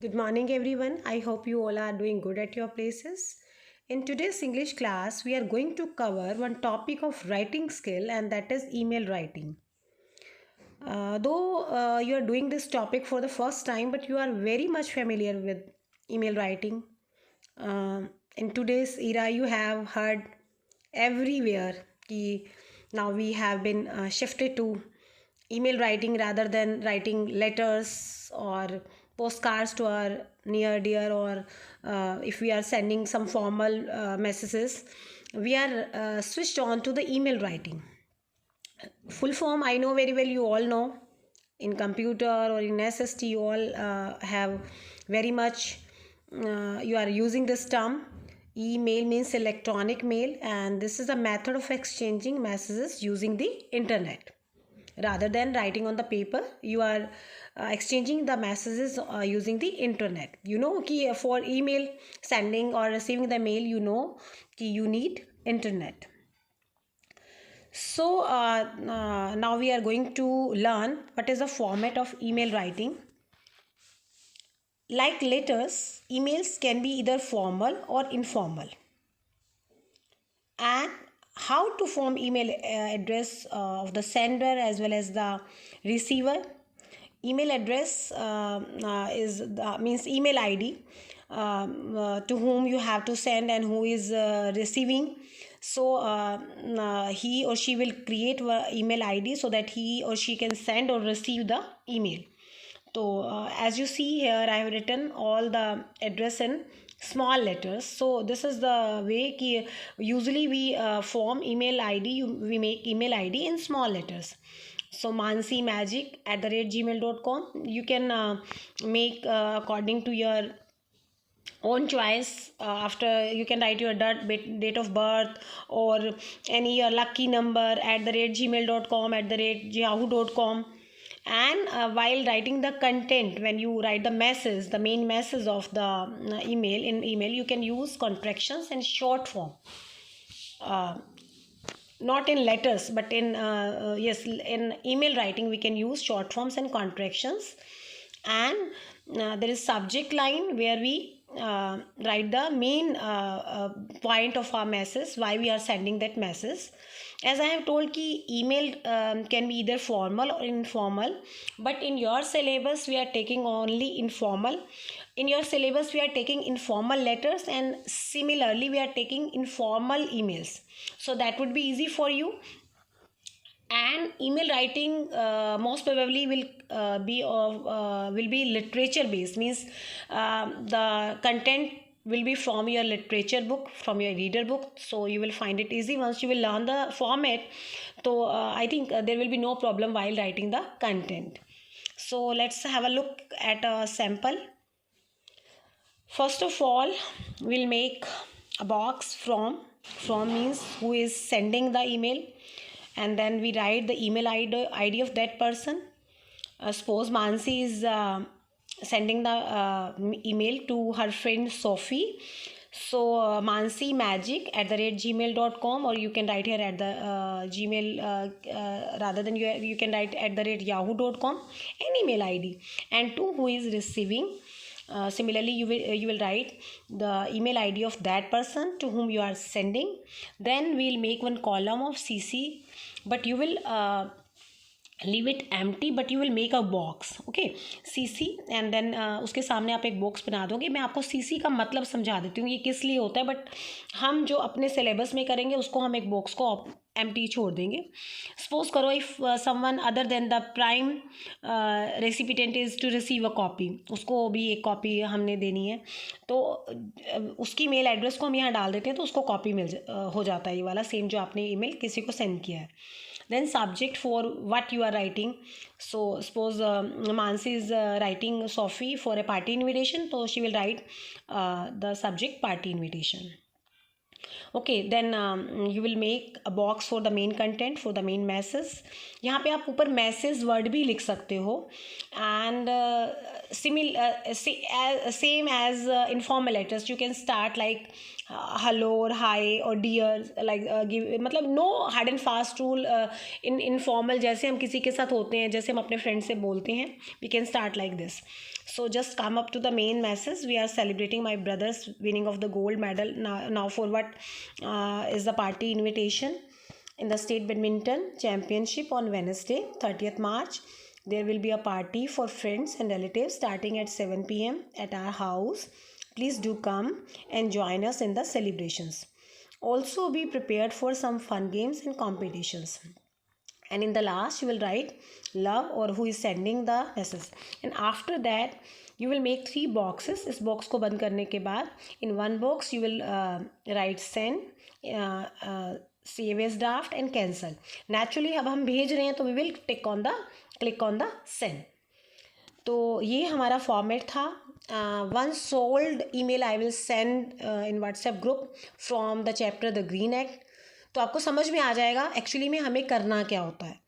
Good morning, everyone. I hope you all are doing good at your places. In today's English class, we are going to cover one topic of writing skill, and that is email writing. Though you are doing this topic for the first time, but you are very much familiar with email writing. In today's era, you have heard everywhere कि now we have been shifted to email writing rather than writing letters or postcards to our near dear, or if we are sending some formal messages, we are switched on to the email writing. Full form, I know very well, you all know. In computer or in SST, you all have very much, you are using this term. Email means electronic mail, and this is a method of exchanging messages using the internet. Rather than writing on the paper, you are exchanging the messages using the internet. You know कि for email sending or receiving the mail, you know कि you need internet. So now we are going to learn what is the format of email writing. Like letters, emails can be either formal or informal. And how to form email address of the sender as well as the receiver. Email address means email ID, to whom you have to send and who is receiving. So he or she will create email ID so that he or she can send or receive the email. So as you see here, I have written all the address in small letters. So this is the way कि usually we form email ID, we make email ID in small letters. So mansimagic@gmail.com, you can make according to your own choice. After, you can write your date of birth or any your lucky number @gmail.com, @yahoo.com. And while writing the content, when you write the message, the main message of the email, in email you can use contractions and short form. Not in letters, but in yes, in email writing we can use short forms and contractions. And there is subject line where we write the main point of our message, why we are sending that message. As I have told ki email can be either formal or informal, but in your syllabus we are taking only informal. In your syllabus we are taking informal letters, and similarly we are taking informal emails, so that would be easy for you. And email writing most probably will be literature based, means the content will be from your literature book, from your reader book. So you will find it easy once you will learn the format. So I think there will be no problem while writing the content. So let's have a look at a sample. First of all, we'll make a box from means who is sending the email, and then we write the email ID of that person. Suppose Mansi is sending the email to her friend Sophie. So mansimagic@gmail.com, or you can write here at the Gmail, rather than you can write @yahoo.com, an email ID. And to who is receiving, similarly you will write the email ID of that person to whom you are sending. Then we'll make one column of CC, but you will leave it empty, but you will make a box. Okay, CC, and then उसके सामने आप एक box बना दोगे. मैं आपको CC का मतलब समझा देती हूँ ये किस लिए होता है, बट हम जो अपने सिलेबस में करेंगे उसको हम एक बॉक्स को एम्प्टी छोड़ देंगे. सपोज करो if someone other than the prime recipient is to receive a copy, उसको भी एक कॉपी हमने देनी है, तो उसकी मेल एड्रेस को हम यहाँ डाल देते हैं, तो उसको कॉपी हो जाता है ये वाला सेम जो आपने ईमेल किसी को सेंड किया है. Then subject for what you are writing. So suppose Mansi is writing Sophie for a party invitation, so she will write the subject party invitation. Okay, then you will make a box for the main content, for the main message. यहाँ पे आप ऊपर message word भी लिख सकते हो. And same as informal letters. You can start like hello or hi or dear, like give, मतलब no hard and fast rule in informal, जैसे हम किसी के साथ होते हैं, जैसे हम अपने फ्रेंड से बोलते हैं, we can start like this. So just come up to the main message. We are celebrating my brother's winning of the gold medal. Now for what is the party invitation in the state badminton championship on Wednesday 30th March. There will be a party for friends and relatives starting at 7 p.m. at our house. Please do come and join us in the celebrations. Also be prepared for some fun games and competitions. And in the last you will write love or who is sending the message. And after that you will make 3 boxes. इस box को बंद करने के बाद in one box you will write send, save as draft and cancel. Naturally अब हम भेज रहे हैं तो we will click on the send. तो ये हमारा फॉर्मेट था. One sold email I will send in WhatsApp group from the chapter the green act. तो आपको समझ में आ जाएगा एक्चुअली में हमें करना क्या होता है.